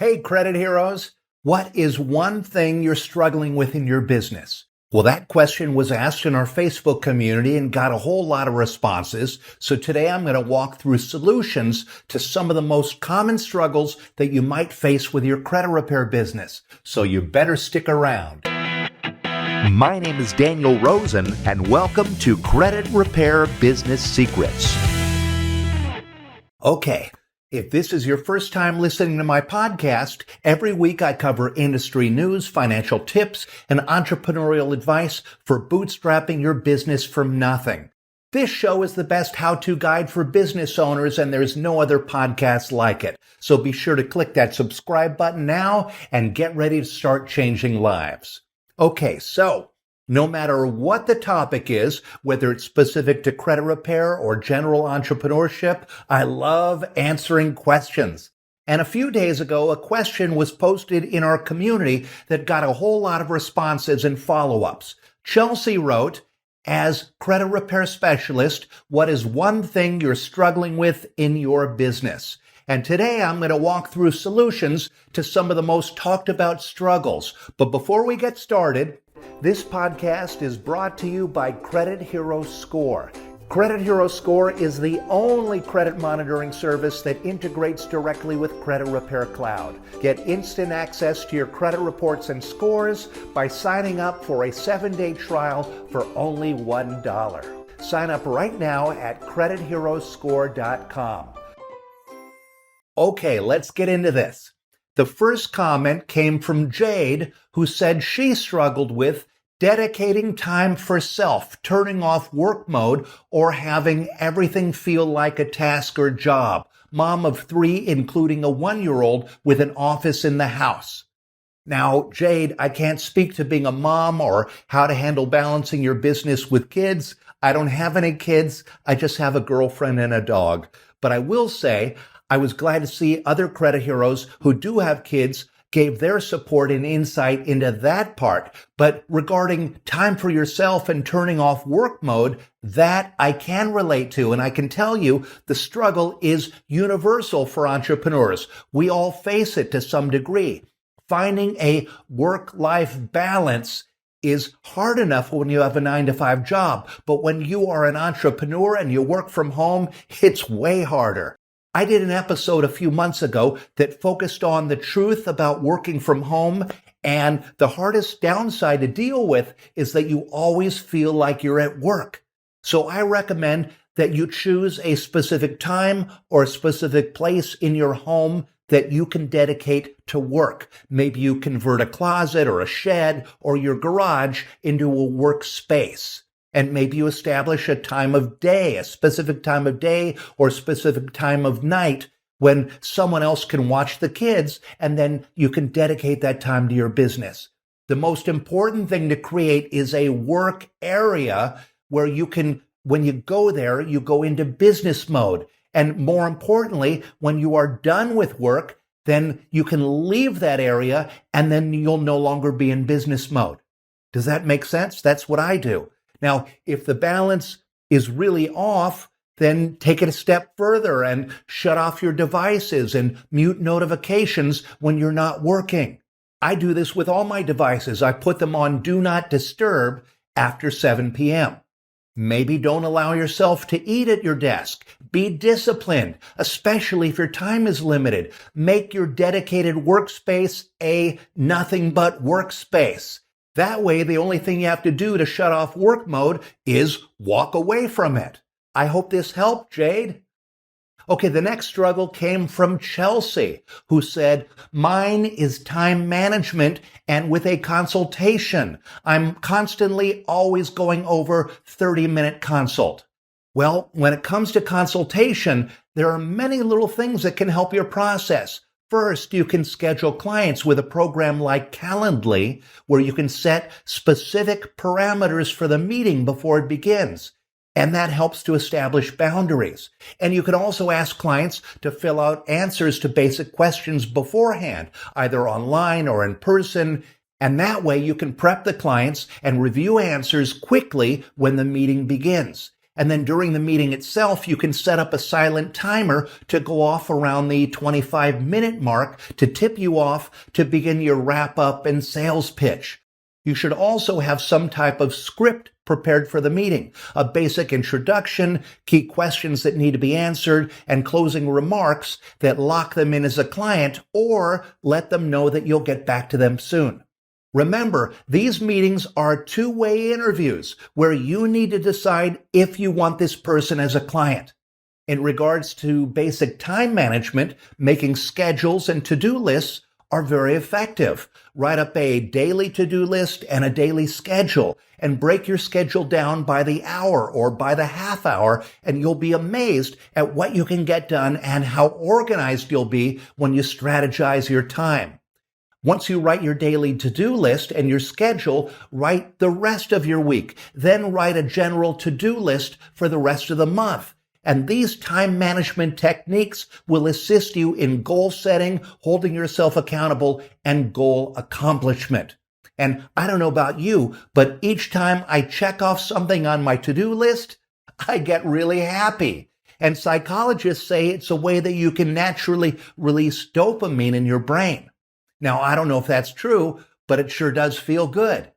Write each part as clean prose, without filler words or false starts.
Hey, credit heroes, what is one thing you're struggling with in your business? Well, that question was asked in our Facebook community and got a whole lot of responses. So today I'm going to walk through solutions to some of the most common struggles that you might face with your credit repair business. So you better stick around. My name is Daniel Rosen, and welcome to Credit Repair Business Secrets. Okay. If this is your first time listening to my podcast, every week I cover industry news, financial tips, and entrepreneurial advice for bootstrapping your business from nothing. This show is the best how-to guide for business owners, and there's no other podcast like it. So be sure to click that subscribe button now and get ready to start changing lives. Okay, so no matter what the topic is, whether it's specific to credit repair or general entrepreneurship, I love answering questions. And a few days ago, a question was posted in our community that got a whole lot of responses and follow-ups. Chelsea wrote, as credit repair specialist, what is one thing you're struggling with in your business? And today I'm going to walk through solutions to some of the most talked about struggles. But before we get started, this podcast is brought to you by Credit Hero Score. Credit Hero Score is the only credit monitoring service that integrates directly with Credit Repair Cloud. Get instant access to your credit reports and scores by signing up for a 7-day trial for only $1. Sign up right now at CreditHeroScore.com. Okay, let's get into this. The first comment came from Jade, who said she struggled with dedicating time for self, turning off work mode, or having everything feel like a task or job. Mom of 3, including a 1-year-old with an office in the house. Now, Jade, I can't speak to being a mom or how to handle balancing your business with kids. I don't have any kids. I just have a girlfriend and a dog. But I will say, I was glad to see other credit heroes who do have kids gave their support and insight into that part. But regarding time for yourself and turning off work mode, that I can relate to. And I can tell you the struggle is universal for entrepreneurs. We all face it to some degree. Finding a work-life balance is hard enough when you have a 9-to-5 job. But when you are an entrepreneur and you work from home, it's way harder. I did an episode a few months ago that focused on the truth about working from home, and the hardest downside to deal with is that you always feel like you're at work. So I recommend that you choose a specific time or a specific place in your home that you can dedicate to work. Maybe you convert a closet or a shed or your garage into a workspace. And maybe you establish a time of day, a specific time of day or specific time of night when someone else can watch the kids, and then you can dedicate that time to your business. The most important thing to create is a work area where you can, when you go there, you go into business mode. And more importantly, when you are done with work, then you can leave that area and then you'll no longer be in business mode. Does that make sense? That's what I do. Now, if the balance is really off, then take it a step further and shut off your devices and mute notifications when you're not working. I do this with all my devices. I put them on Do Not Disturb after 7 p.m. Maybe don't allow yourself to eat at your desk. Be disciplined, especially if your time is limited. Make your dedicated workspace a nothing but workspace. That way, the only thing you have to do to shut off work mode is walk away from it. I hope this helped, Jade. Okay, the next struggle came from Chelsea, who said, mine is time management and with a consultation. I'm constantly always going over 30-minute consult. Well, when it comes to consultation, there are many little things that can help your process. First, you can schedule clients with a program like Calendly, where you can set specific parameters for the meeting before it begins. And that helps to establish boundaries. And you can also ask clients to fill out answers to basic questions beforehand, either online or in person. And that way you can prep the clients and review answers quickly when the meeting begins. And then during the meeting itself, you can set up a silent timer to go off around the 25-minute mark to tip you off to begin your wrap-up and sales pitch. You should also have some type of script prepared for the meeting, a basic introduction, key questions that need to be answered, and closing remarks that lock them in as a client or let them know that you'll get back to them soon. Remember, these meetings are two-way interviews where you need to decide if you want this person as a client. In regards to basic time management, making schedules and to-do lists are very effective. Write up a daily to-do list and a daily schedule and break your schedule down by the hour or by the half hour, and you'll be amazed at what you can get done and how organized you'll be when you strategize your time. Once you write your daily to-do list and your schedule, write the rest of your week. Then write a general to-do list for the rest of the month. And these time management techniques will assist you in goal setting, holding yourself accountable, and goal accomplishment. And I don't know about you, but each time I check off something on my to-do list, I get really happy. And psychologists say it's a way that you can naturally release dopamine in your brain. Now, I don't know if that's true, but it sure does feel good.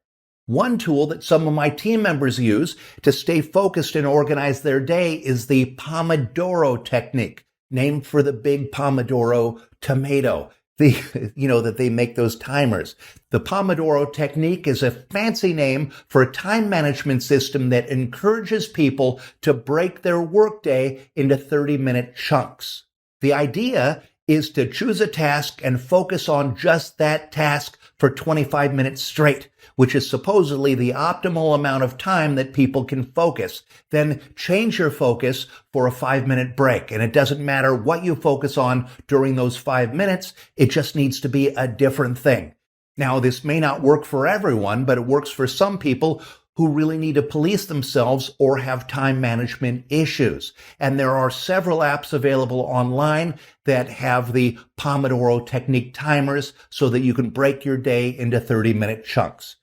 One tool that some of my team members use to stay focused and organize their day is the Pomodoro technique, named for the big Pomodoro tomato, that they make those timers. The Pomodoro technique is a fancy name for a time management system that encourages people to break their workday into 30-minute chunks. The idea is to choose a task and focus on just that task for 25 minutes straight, which is supposedly the optimal amount of time that people can focus. Then change your focus for a 5-minute break. And it doesn't matter what you focus on during those 5 minutes. It just needs to be a different thing. Now, this may not work for everyone, but it works for some people who really need to police themselves or have time management issues. And there are several apps available online that have the Pomodoro technique timers so that you can break your day into 30-minute chunks.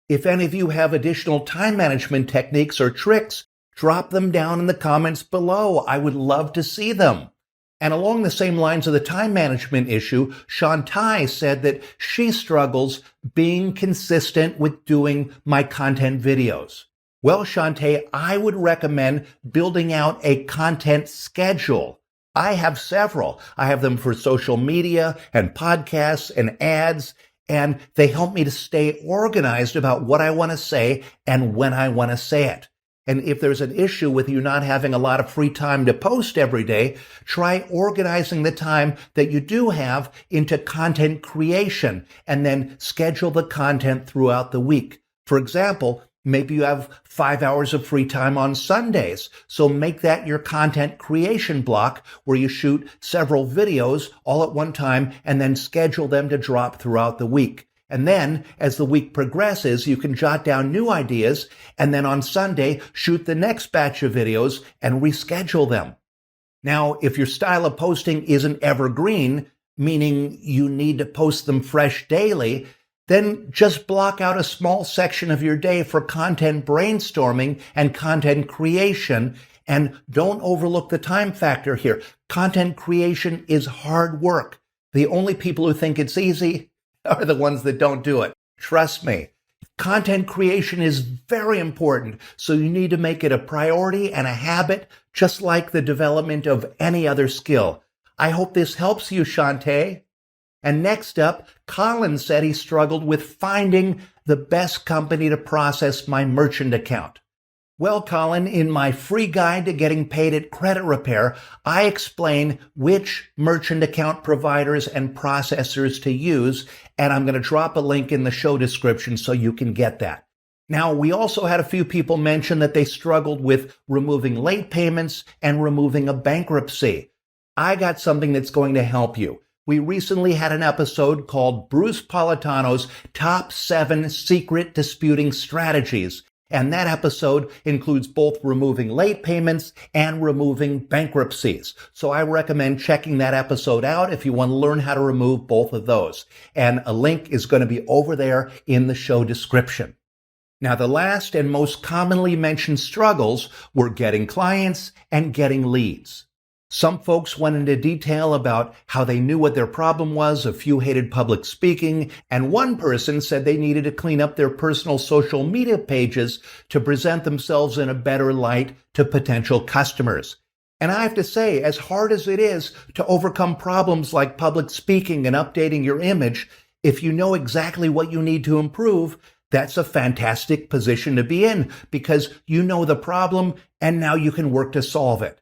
If any of you have additional time management techniques or tricks, drop them down in the comments below. I would love to see them. And along the same lines of the time management issue, Shantai said that she struggles being consistent with doing my content videos. Well, Shantai, I would recommend building out a content schedule. I have several. I have them for social media and podcasts and ads, and they help me to stay organized about what I want to say and when I want to say it. And if there's an issue with you not having a lot of free time to post every day, try organizing the time that you do have into content creation and then schedule the content throughout the week. For example, maybe you have 5 hours of free time on Sundays, so make that your content creation block where you shoot several videos all at one time and then schedule them to drop throughout the week. And then, as the week progresses, you can jot down new ideas, and then on Sunday, shoot the next batch of videos and reschedule them. Now, if your style of posting isn't evergreen, meaning you need to post them fresh daily, then just block out a small section of your day for content brainstorming and content creation, and don't overlook the time factor here. Content creation is hard work. The only people who think it's easy are the ones that don't do it. Trust me. Content creation is very important, so you need to make it a priority and a habit, just like the development of any other skill. I hope this helps you, Shantae. And next up, Colin said he struggled with finding the best company to process my merchant account. Well, Colin, in my free guide to getting paid at Credit Repair, I explain which merchant account providers and processors to use, and I'm going to drop a link in the show description so you can get that. Now, we also had a few people mention that they struggled with removing late payments and removing a bankruptcy. I got something that's going to help you. We recently had an episode called Bruce Politano's Top 7 Secret Disputing Strategies. And that episode includes both removing late payments and removing bankruptcies. So I recommend checking that episode out if you want to learn how to remove both of those. And a link is going to be over there in the show description. Now, the last and most commonly mentioned struggles were getting clients and getting leads. Some folks went into detail about how they knew what their problem was. A few hated public speaking, and one person said they needed to clean up their personal social media pages to present themselves in a better light to potential customers. And I have to say, as hard as it is to overcome problems like public speaking and updating your image, if you know exactly what you need to improve, that's a fantastic position to be in because you know the problem and now you can work to solve it.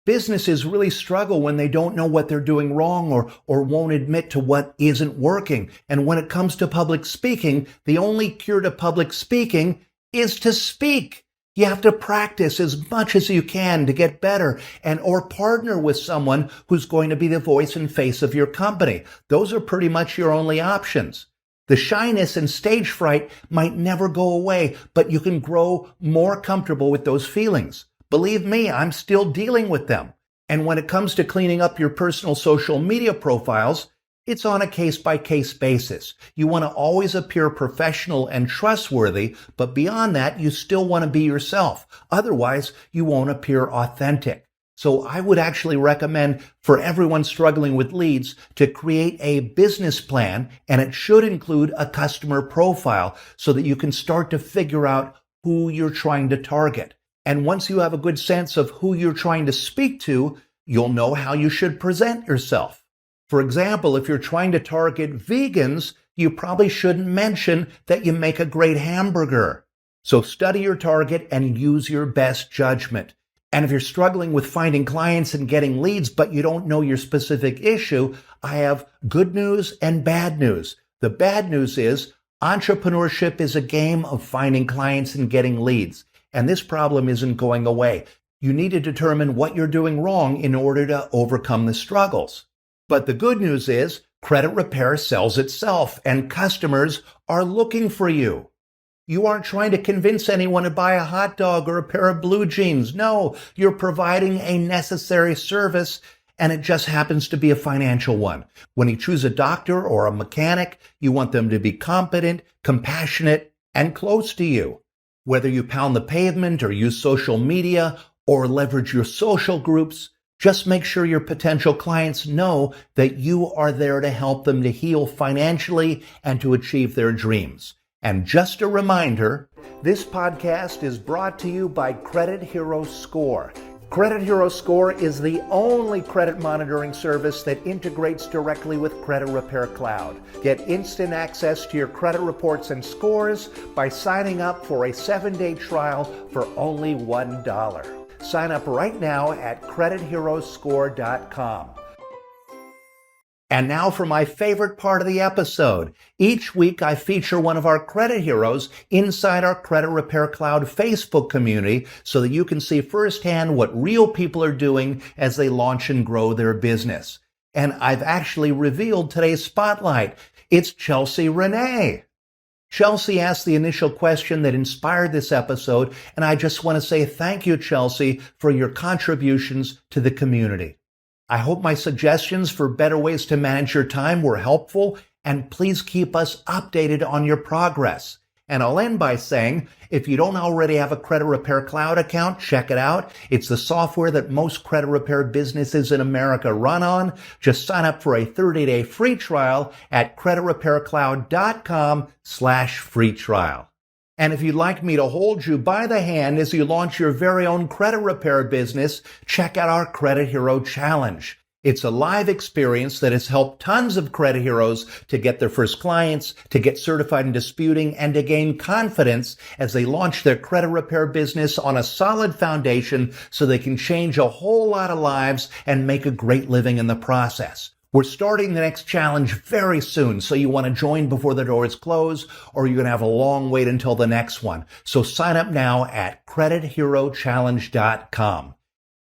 Businesses really struggle when they don't know what they're doing wrong or won't admit to what isn't working. And when it comes to public speaking, the only cure to public speaking is to speak. You have to practice as much as you can to get better or partner with someone who's going to be the voice and face of your company. Those are pretty much your only options. The shyness and stage fright might never go away, but you can grow more comfortable with those feelings. Believe me, I'm still dealing with them. And when it comes to cleaning up your personal social media profiles, it's on a case-by-case basis. You want to always appear professional and trustworthy, but beyond that, you still want to be yourself. Otherwise, you won't appear authentic. So I would actually recommend for everyone struggling with leads to create a business plan, and it should include a customer profile so that you can start to figure out who you're trying to target. And once you have a good sense of who you're trying to speak to, you'll know how you should present yourself. For example, if you're trying to target vegans, you probably shouldn't mention that you make a great hamburger. So study your target and use your best judgment. And if you're struggling with finding clients and getting leads, but you don't know your specific issue, I have good news and bad news. The bad news is entrepreneurship is a game of finding clients and getting leads. And this problem isn't going away. You need to determine what you're doing wrong in order to overcome the struggles. But the good news is credit repair sells itself and customers are looking for you. You aren't trying to convince anyone to buy a hot dog or a pair of blue jeans. No, you're providing a necessary service, and it just happens to be a financial one. When you choose a doctor or a mechanic, you want them to be competent, compassionate, and close to you. Whether you pound the pavement or use social media or leverage your social groups, just make sure your potential clients know that you are there to help them to heal financially and to achieve their dreams. And just a reminder, this podcast is brought to you by Credit Hero Score. Credit Hero Score is the only credit monitoring service that integrates directly with Credit Repair Cloud. Get instant access to your credit reports and scores by signing up for a 7-day trial for only $1. Sign up right now at CreditHeroScore.com. And now for my favorite part of the episode. Each week I feature one of our credit heroes inside our Credit Repair Cloud Facebook community so that you can see firsthand what real people are doing as they launch and grow their business. And I've actually revealed today's spotlight. It's Chelsea Renee. Chelsea asked the initial question that inspired this episode, and I just want to say thank you, Chelsea, for your contributions to the community. I hope my suggestions for better ways to manage your time were helpful, and please keep us updated on your progress. And I'll end by saying, if you don't already have a Credit Repair Cloud account, check it out. It's the software that most credit repair businesses in America run on. Just sign up for a 30-day free trial at creditrepaircloud.com/free trial. And if you'd like me to hold you by the hand as you launch your very own credit repair business, check out our Credit Hero Challenge. It's a live experience that has helped tons of credit heroes to get their first clients, to get certified in disputing, and to gain confidence as they launch their credit repair business on a solid foundation so they can change a whole lot of lives and make a great living in the process. We're starting the next challenge very soon, so you want to join before the doors close, or you're going to have a long wait until the next one. So sign up now at CreditHeroChallenge.com.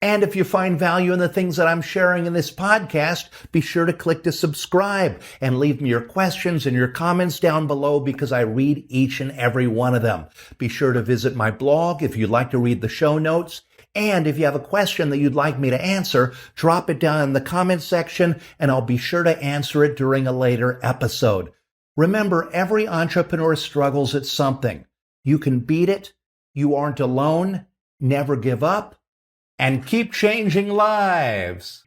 And if you find value in the things that I'm sharing in this podcast, be sure to click to subscribe and leave me your questions and your comments down below because I read each and every one of them. Be sure to visit my blog if you'd like to read the show notes. And if you have a question that you'd like me to answer, drop it down in the comments section and I'll be sure to answer it during a later episode. Remember, every entrepreneur struggles at something. You can beat it. You aren't alone. Never give up. And keep changing lives.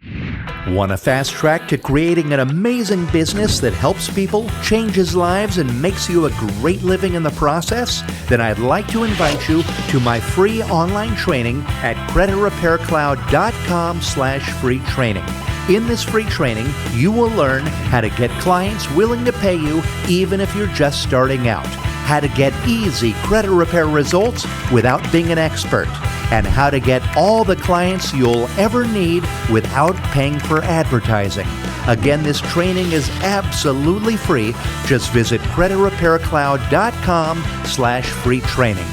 Want a fast track to creating an amazing business that helps people, changes lives, and makes you a great living in the process? Then I'd like to invite you to my free online training at creditrepaircloud.com/free training. In this free training, you will learn how to get clients willing to pay you even if you're just starting out, how to get easy credit repair results without being an expert, and how to get all the clients you'll ever need without paying for advertising. Again, this training is absolutely free. Just visit creditrepaircloud.com/free training.